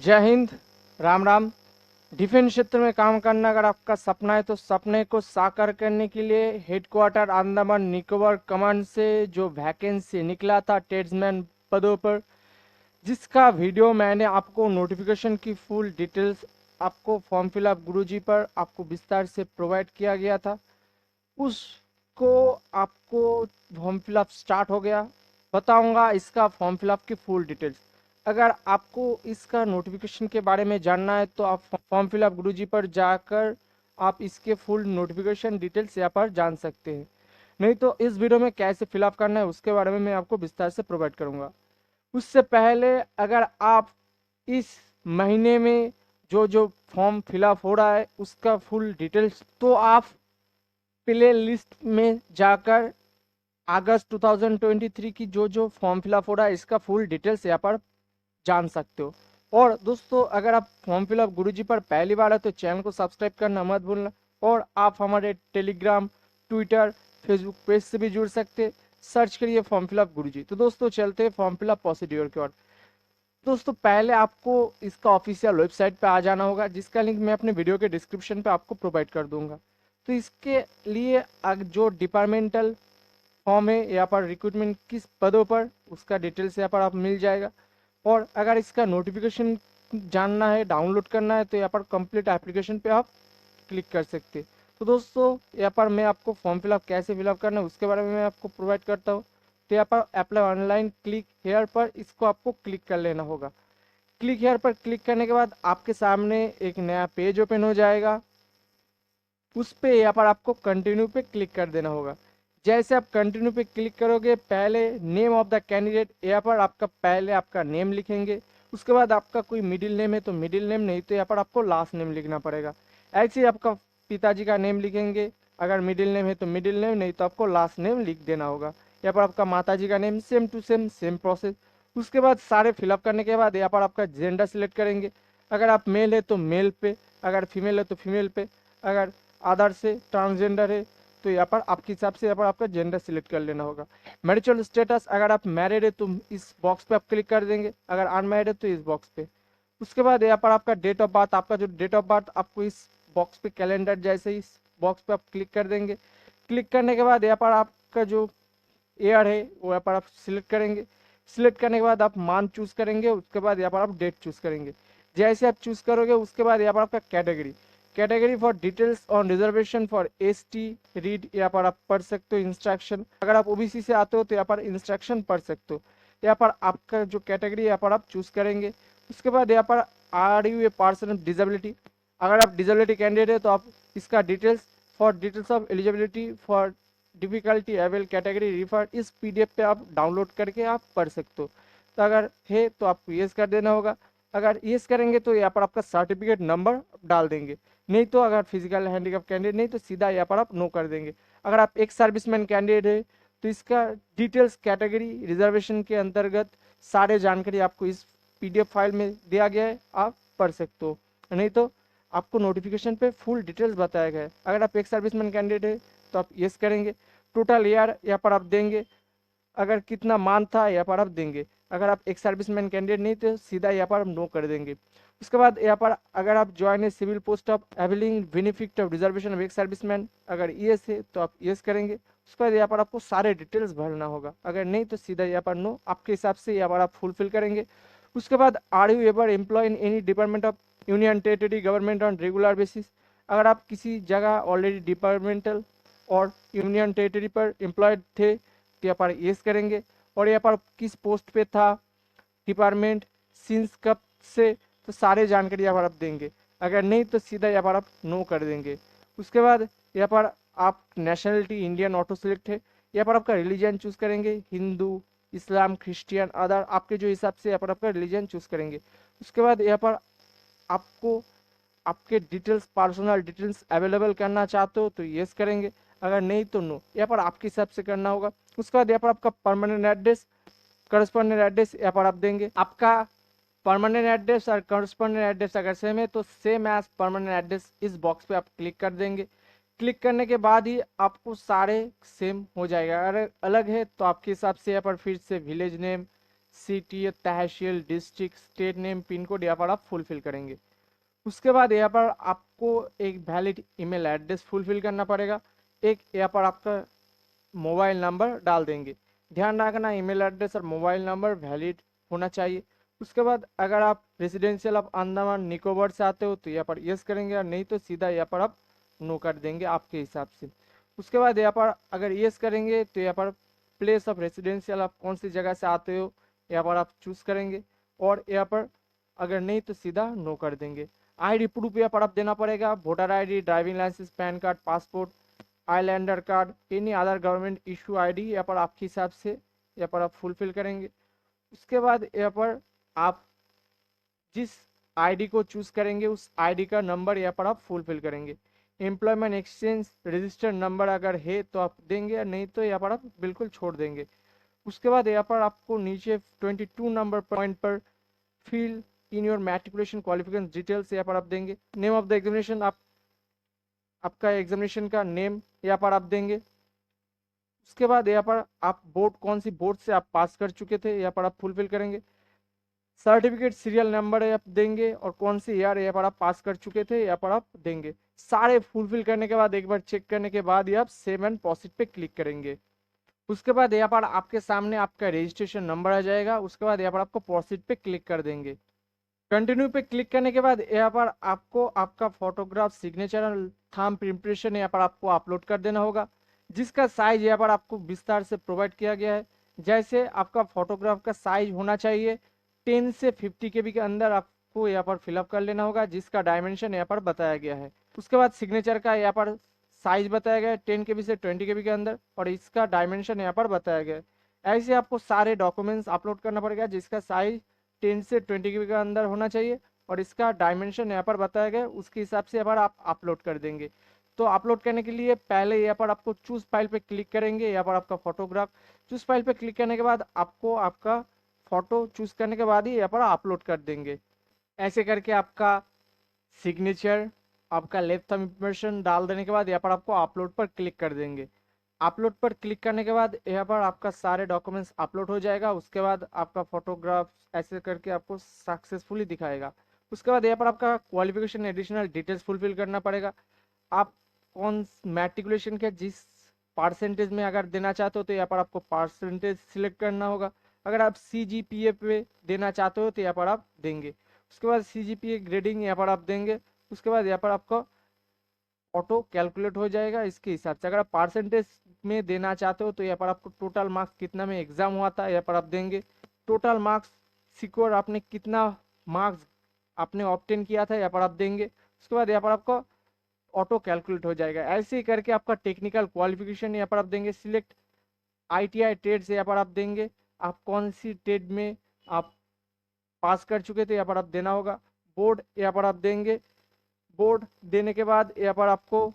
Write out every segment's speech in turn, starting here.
जय हिंद। राम राम। डिफेंस क्षेत्र में काम करना अगर आपका सपना है तो सपने को साकार करने के लिए हेडक्वार्टर अंडमान निकोबार कमांड से जो वैकेंसी निकला था ट्रेड्समैन पदों पर, जिसका वीडियो मैंने आपको नोटिफिकेशन की फुल डिटेल्स आपको फॉर्म फिलअप गुरुजी पर आपको विस्तार से प्रोवाइड किया गया था। उसको आपको फॉर्म फिलअप स्टार्ट हो गया, बताऊंगा इसका फॉर्म फिलअप की फुल डिटेल्स। अगर आपको इसका नोटिफिकेशन के बारे में जानना है तो आप फॉर्म फिलअप गुरुजी पर जाकर आप इसके फुल नोटिफिकेशन डिटेल्स यहाँ पर जान सकते हैं। नहीं तो इस वीडियो में कैसे फिलअप करना है उसके बारे में मैं आपको विस्तार से प्रोवाइड करूंगा। उससे पहले अगर आप इस महीने में जो जो फॉर्म फिलअप हो रहा है उसका फुल डिटेल्स तो आप प्ले लिस्ट में जाकर अगस्त 2023 की जो जो फॉर्म फिलअप हो रहा है इसका फुल डिटेल्स यहाँ पर जान सकते हो। और दोस्तों अगर आप फॉर्म फिलअप गुरुजी पर पहली बार है तो चैनल को सब्सक्राइब करना मत भूलना। और आप हमारे टेलीग्राम, ट्विटर, फेसबुक पेज से भी जुड़ सकते, सर्च करिए फॉर्म फिलअप गुरुजी। तो दोस्तों चलते हैं फॉर्म फिलअप प्रोसीड्योर की ओर। दोस्तों पहले आपको इसका ऑफिशियल वेबसाइट पे आ जाना होगा, जिसका लिंक मैं अपने वीडियो के डिस्क्रिप्शन पे आपको प्रोवाइड कर दूंगा। तो इसके लिए जो डिपार्टमेंटल फॉर्म है यहाँ पर रिक्रूटमेंट किस पदों पर उसका डिटेल्स यहाँ पर आप मिल जाएगा। और अगर इसका नोटिफिकेशन जानना है, डाउनलोड करना है तो यहाँ पर कंप्लीट एप्लीकेशन पे आप क्लिक कर सकते हैं। तो दोस्तों यहाँ पर मैं आपको फॉर्म फिलअप कैसे फिलअप करना है उसके बारे में मैं आपको प्रोवाइड करता हूँ। तो यहाँ पर अप्लाई ऑनलाइन क्लिक हेयर पर इसको आपको क्लिक कर लेना होगा। क्लिक हेयर पर क्लिक करने के बाद आपके सामने एक नया पेज ओपन हो जाएगा। उस पे यहाँ पर आपको कंटिन्यू पे क्लिक कर देना होगा। जैसे आप कंटिन्यू पे क्लिक करोगे पहले नेम ऑफ द कैंडिडेट, यहाँ पर आपका पहले आपका नेम लिखेंगे। उसके बाद आपका कोई मिडिल नेम है तो मिडिल नेम, नहीं तो यहाँ पर आपको लास्ट नेम लिखना पड़ेगा। ऐसे ही आपका पिताजी का नेम लिखेंगे, अगर मिडिल नेम है तो मिडिल नेम, नहीं तो आपको लास्ट नेम लिख देना होगा। यहाँ पर आपका माताजी का name same to same same process. उसके बाद सारे फिलअप करने के बाद यहाँ पर आपका जेंडर सिलेक्ट करेंगे। अगर आप मेल है तो मेल पे, अगर फीमेल है तो फीमेल पे, अगर आधार से ट्रांसजेंडर है तो यहाँ पर आपके हिसाब से यहाँ पर आपका जेंडर सिलेक्ट कर लेना होगा। मैरिटल स्टेटस, अगर आप मैरिड है तो इस बॉक्स पे आप क्लिक कर देंगे, अगर अनमैरिड है तो इस बॉक्स पे। उसके बाद यहाँ पर आपका डेट ऑफ बर्थ, आपका जो डेट ऑफ बर्थ आपको इस बॉक्स पे कैलेंडर जैसे इस बॉक्स पे आप क्लिक कर देंगे। क्लिक करने के बाद यहाँ पर आपका जो ईयर है वो यहाँ पर आप सिलेक्ट करेंगे। सिलेक्ट करने के बाद आप मंथ चूज करेंगे, उसके बाद यहाँ पर आप डेट चूज करेंगे। जैसे आप चूज करोगे उसके बाद यहाँ पर आपका category, category for details on reservation for ST read, यहाँ पर आप पढ़ सकते हो इंस्ट्रक्शन। अगर आप ओबीसी से आते हो तो यहाँ पर इंस्ट्रक्शन पढ़ सकते हो। यहाँ पर आपका जो कैटेगरी यहाँ पर आप चूज करेंगे। उसके बाद यहाँ पर are you a person of disability, अगर आप डिजेबिलिटी कैंडिडेट है तो आप इसका details for details of eligibility for difficulty avail category refer, इस पीडीएफ पे आप डाउनलोड करके आप पढ़ सकते हो। तो अगर है तो आपको यस कर देना होगा। अगर यस करेंगे तो यहाँ पर आपका सर्टिफिकेट नंबर डाल देंगे, नहीं तो अगर फिजिकल हैंडीकैप कैंडिडेट नहीं तो सीधा यहाँ पर आप नो कर देंगे। अगर आप एक सर्विसमैन कैंडिडेट है तो इसका डिटेल्स कैटेगरी रिजर्वेशन के अंतर्गत सारे जानकारी आपको इस पीडीएफ फाइल में दिया गया है, आप पढ़ सकते हो। नहीं तो आपको नोटिफिकेशन पे फुल डिटेल्स बताया गया है। अगर आप एक सर्विसमैन कैंडिडेट है तो आप यस करेंगे। टोटल ईयर यहाँ पर आप देंगे, अगर कितना मान था यहाँ पर आप देंगे। अगर आप एक सर्विसमैन कैंडिडेट नहीं तो सीधा यहाँ पर आप नो कर देंगे। उसके बाद यहाँ पर अगर आप join a civil post of availing benefit of reservation of एक सर्विसमैन, अगर यस है तो आप यस करेंगे। उसके बाद यहाँ पर आपको सारे डिटेल्स भरना होगा, अगर नहीं तो सीधा यहाँ पर नो, आपके हिसाब से यहाँ पर आप फुलफिल करेंगे। उसके बाद are you ever employ in any department of union territory government on regular basis, अगर आप किसी जगह ऑलरेडी डिपार्टमेंटल और यूनियन टेरिटरी पर एम्प्लॉयड थे तो यहाँ पर यस करेंगे। और यहाँ पर किस पोस्ट पे था, डिपार्टमेंट, सिंस कब से, तो सारे जानकारी यहाँ पर आप देंगे। अगर नहीं तो सीधा यहाँ पर आप नो कर देंगे। उसके बाद यहाँ पर आप नेशनलिटी इंडियन ऑटो सिलेक्ट है, यहाँ पर आपका रिलीजन चूज करेंगे, हिंदू, इस्लाम, क्रिश्चियन, अदर, आपके जो हिसाब से यहाँ पर आपका रिलीजन चूज करेंगे। उसके बाद यहाँ पर आपको आपके डिटेल्स, पर्सनल डिटेल्स अवेलेबल करना चाहते हो तो यस करेंगे, अगर नहीं तो नो, यहाँ पर आपके हिसाब से करना होगा। उसके बाद यहाँ पर आपका परमानेंट एड्रेस, करस्पॉन्डेंट एड्रेस यहाँ पर आप देंगे। आपका परमानेंट एड्रेस और करस्पॉन्डेंट एड्रेस अगर सेम है तो सेम एज परमानेंट एड्रेस इस बॉक्स पे आप क्लिक कर देंगे। क्लिक करने के बाद ही आपको सारे सेम हो जाएगा। अगर अलग है तो आपके हिसाब से यहाँ पर फिर से village name, city, tehsil, district, state name, pin code यहाँ पर आप फुलफिल करेंगे। उसके बाद यहाँ पर आपको एक वैलिड ईमेल एड्रेस फुलफिल करना पड़ेगा। एक यहाँ पर आपका मोबाइल नंबर डाल देंगे। ध्यान रखना ईमेल एड्रेस और मोबाइल नंबर वैलिड होना चाहिए। उसके बाद अगर आप रेजिडेंशियल ऑफ अंडमान निकोबार से आते हो तो यहाँ पर यस करेंगे, और नहीं तो सीधा यहाँ पर आप नो कर देंगे आपके हिसाब से। उसके बाद यहाँ पर अगर यस करेंगे तो यहाँ पर प्लेस ऑफ रेसिडेंशियल आप कौन सी जगह से आते हो यहाँ पर आप चूज करेंगे, और यहाँ पर अगर नहीं तो सीधा नो कर देंगे। आईडी प्रूफ यहाँ पर आप देना पड़ेगा, voter ID, driving licence, PAN card, passport, islander card, any other government issue ID यहाँ पर आपके हिसाब से यहाँ पर आप फुलफिल करेंगे। उसके बाद यहाँ पर आप जिस आईडी को चूज करेंगे उस आईडी का नंबर यहाँ पर आप फुलफिल करेंगे। एम्प्लॉयमेंट एक्सचेंज रजिस्टर्ड नंबर अगर है तो आप देंगे, नहीं तो यहाँ पर आप बिल्कुल छोड़ देंगे। उसके बाद यहाँ पर आपको नीचे 22 नंबर पॉइंट पर fill in your matriculation qualification details यहाँ पर आप देंगे। नेम ऑफ द एग्जामिनेशन आपका एग्जामिनेशन का नेम यहाँ पर आप देंगे। उसके बाद यहाँ पर आप बोर्ड कौन सी बोर्ड से आप पास कर चुके थे यहाँ पर आप फुलफिल करेंगे। सर्टिफिकेट सीरियल नंबर आप देंगे, और कौन सी ईयर यहाँ पर आप पास कर चुके थे यहाँ पर आप देंगे। सारे फुलफिल करने के बाद एक बार चेक करने के बाद ही आप सेव एंड प्रोसीड पे क्लिक करेंगे। उसके बाद यहाँ पर आपके सामने आपका रजिस्ट्रेशन नंबर आ जाएगा। उसके बाद यहाँ पर आपको प्रोसीड पे क्लिक कर देंगे। कंटिन्यू पे क्लिक करने के बाद यहाँ पर आपको आपका फोटोग्राफ, सिग्नेचर और थंब इम्प्रेशन यहाँ पर आपको अपलोड कर देना होगा, जिसका साइज यहाँ पर आपको विस्तार से प्रोवाइड किया गया है। जैसे आपका फोटोग्राफ का साइज होना चाहिए 10 से 50 KB के अंदर आपको यहाँ पर फिलअप कर लेना होगा, जिसका डायमेंशन यहाँ पर बताया गया है। उसके बाद सिग्नेचर का यहाँ पर साइज बताया गया है 10 KB से 20 KB के अंदर, और इसका डायमेंशन यहाँ पर बताया गया है। ऐसे आपको सारे डॉक्यूमेंट्स अपलोड करना पड़ेगा, जिसका साइज 10 से 20 KB के अंदर होना चाहिए, और इसका डायमेंशन यहाँ पर बताया गया है, उसके हिसाब से यहाँ पर आप अपलोड कर देंगे। तो अपलोड करने के लिए पहले यहाँ पर आपको चूज फाइल पे क्लिक करेंगे। यहाँ पर आपका फोटोग्राफ चूज फाइल पे क्लिक करने के बाद आपको आपका फोटो चूज करने के बाद ही यहाँ पर अपलोड कर देंगे। ऐसे करके आपका सिग्नेचर, आपका लेफ्ट थंब इंप्रेशन डाल देने के बाद यहाँ पर आपको अपलोड पर क्लिक कर देंगे। अपलोड पर क्लिक करने के बाद यहाँ पर आपका सारे डॉक्यूमेंट्स अपलोड हो जाएगा। उसके बाद आपका फोटोग्राफ ऐसे करके आपको सक्सेसफुली दिखाएगा। उसके बाद यहाँ पर आपका क्वालिफिकेशन एडिशनल डिटेल्स फुलफिल करना पड़ेगा। आप कौन मैट्रिकुलेशन के जिस परसेंटेज में अगर देना चाहते हो तो यहाँ पर आपको परसेंटेज सिलेक्ट करना होगा। अगर आप CGPA पे देना चाहते हो तो यहाँ पर आप देंगे। उसके बाद CGPA ग्रेडिंग यहाँ पर आप देंगे। उसके बाद यहाँ पर आपका ऑटो कैलकुलेट हो जाएगा इसके हिसाब से। अगर आप परसेंटेज में देना चाहते हो तो यहाँ पर आपको टोटल मार्क्स कितना में एग्जाम हुआ था यहाँ पर आप देंगे। टोटल मार्क्स सिक्योर आपने कितना मार्क्स आपने ऑब्टेन किया था यहाँ पर आप देंगे। उसके बाद यहाँ पर आपको ऑटो कैलकुलेट हो जाएगा। ऐसे ही करके आपका टेक्निकल क्वालिफिकेशन यहाँ पर आप देंगे। सिलेक्ट ITI ट्रेड से यहाँ पर आप देंगे, आप कौन सी ट्रेड में आप पास कर चुके थे यहाँ पर आप देना होगा। बोर्ड यहाँ पर आप देंगे। बोर्ड देने के बाद यहाँ पर आपको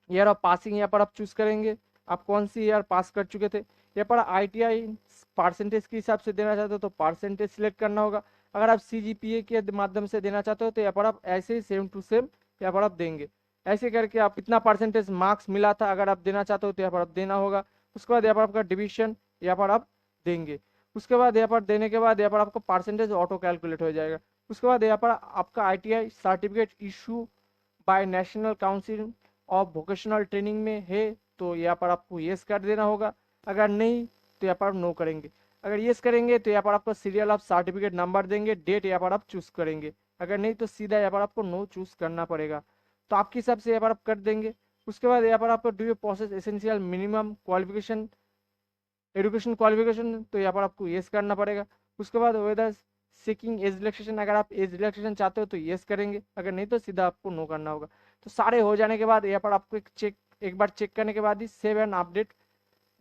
ईयर ऑफ पासिंग यहाँ पर आप चूज करेंगे, आप कौन सी ईयर पास कर चुके थे। यहाँ पर ITI परसेंटेज के हिसाब से देना चाहते हो तो परसेंटेज सिलेक्ट करना होगा। अगर आप CGPA के माध्यम से देना चाहते हो तो यहाँ पर आप ऐसे ही सेम टू सेम यहाँ पर आप देंगे। ऐसे करके आप कितना परसेंटेज मार्क्स मिला था अगर आप देना चाहते हो तो यहाँ पर आप देना होगा। उसके बाद यहाँ पर आपका डिवीजन यहाँ पर आप देंगे। उसके बाद यहाँ पर देने के बाद यहाँ पर आपको परसेंटेज ऑटो कैलकुलेट हो जाएगा। उसके बाद यहाँ पर आपका ITI certificate issue bye national council of vocational training में है तो यहाँ पर आपको येस कर देना होगा। अगर नहीं तो यहाँ पर आप नो करेंगे। अगर येस करेंगे तो यहाँ पर आपको सीरियल ऑफ सर्टिफिकेट नंबर देंगे, डेट यहाँ पर आप चूज करेंगे। अगर नहीं तो सीधा यहाँ पर आपको नो चूज करना पड़ेगा। तो आपके हिसाब से यहाँ पर आप कर देंगे। उसके बाद यहाँ पर आपको do you process essential minimum qualification education qualification तो यहाँ पर आपको येस करना पड़ेगा। उसके बाद वेदर सीकिंग एज रिलैक्सेशन, अगर आप एज रिलैक्सेशन चाहते हो तो येस करेंगे, अगर नहीं तो सीधा आपको नो करना होगा। तो सारे हो जाने के बाद यहाँ पर आपको एक बार चेक करने के बाद ही सेव एंड अपडेट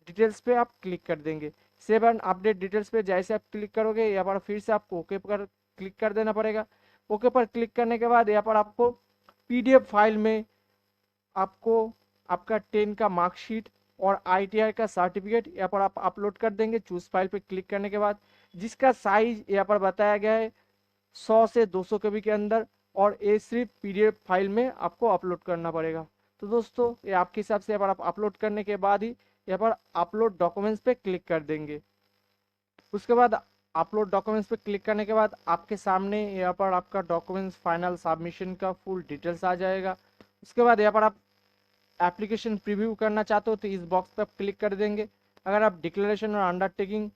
डिटेल्स पे आप क्लिक कर देंगे। सेव एंड अपडेट डिटेल्स पे जैसे आप क्लिक करोगे यहाँ पर फिर से आपको ओके पर क्लिक कर देना पड़ेगा। ओके पर क्लिक करने के बाद यहाँ पर आपको PDF फाइल में आपको आपका 10 का मार्कशीट और ITI का सर्टिफिकेट यहाँ पर आप अपलोड कर देंगे चूज फाइल पे क्लिक करने के बाद, जिसका साइज यहाँ पर बताया गया है 100 से 200 KB के अंदर, और ये सिर्फ PDF फाइल में आपको अपलोड करना पड़ेगा। तो दोस्तों ये आपके हिसाब से यहाँ पर आप अपलोड करने के बाद ही यहाँ पर अपलोड डॉक्यूमेंट्स पे क्लिक कर देंगे। उसके बाद अपलोड डॉक्यूमेंट्स पे क्लिक करने के बाद आपके सामने यहाँ पर आपका डॉक्यूमेंट्स फाइनल सबमिशन का फुल डिटेल्स आ जाएगा। उसके बाद यहाँ पर आप एप्लीकेशन प्रीव्यू करना चाहते हो तो इस बॉक्स पे आप क्लिक कर देंगे। अगर आप डिक्लेरेशन और अंडरटेकिंग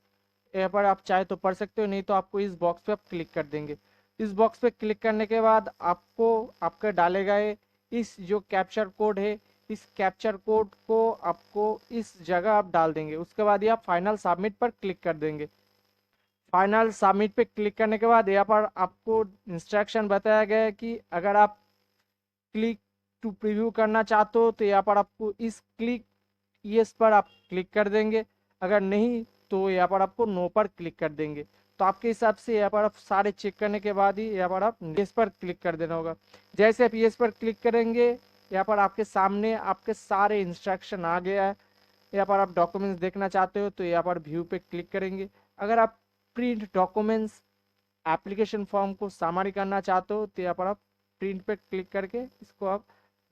यहाँ पर आप चाहे तो पढ़ सकते हो, नहीं तो आपको इस बॉक्स पे आप क्लिक कर देंगे। इस बॉक्स पे क्लिक करने के बाद आपको आपके डाले गए इस जो कैप्चर कोड है, इस कैप्चर कोड को आपको इस जगह आप डाल देंगे। उसके बाद ये आप फाइनल सबमिट पर क्लिक कर देंगे। फाइनल सबमिट पे क्लिक करने के बाद यहाँ पर आपको इंस्ट्रक्शन बताया गया है कि अगर आप क्लिक टू प्रीव्यू करना चाहते हो तो यहाँ पर आपको इस क्लिक यस पर आप क्लिक कर देंगे। अगर नहीं तो यहाँ पर आपको नो पर क्लिक कर देंगे। तो आपके हिसाब से यहाँ पर आप सारे चेक करने के बाद ही यहाँ पर आप यस पर क्लिक कर देना होगा। जैसे आप यस पर क्लिक करेंगे यहाँ पर आपके सामने आपके सारे इंस्ट्रक्शन आ गया है। यहाँ पर आप डॉक्यूमेंट्स देखना चाहते हो तो यहाँ पर व्यू पे क्लिक करेंगे। अगर आप प्रिंट डॉक्यूमेंट्स एप्लीकेशन फॉर्म को समरी करना चाहते हो तो यहाँ पर आप प्रिंट पे क्लिक करके इसको आप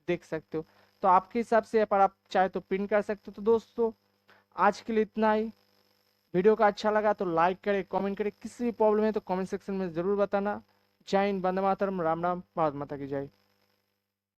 देख सकते हो। तो आपके हिसाब से यहाँ पर आप चाहे तो प्रिंट कर सकते हो। तो दोस्तों आज के लिए इतना ही। वीडियो का अच्छा लगा तो लाइक करें, कमेंट करें, किसी भी प्रॉब्लम है तो कमेंट सेक्शन में ज़रूर बताना। जय हिंद, वंदे मातरम, राम राम, भारत माता की जय।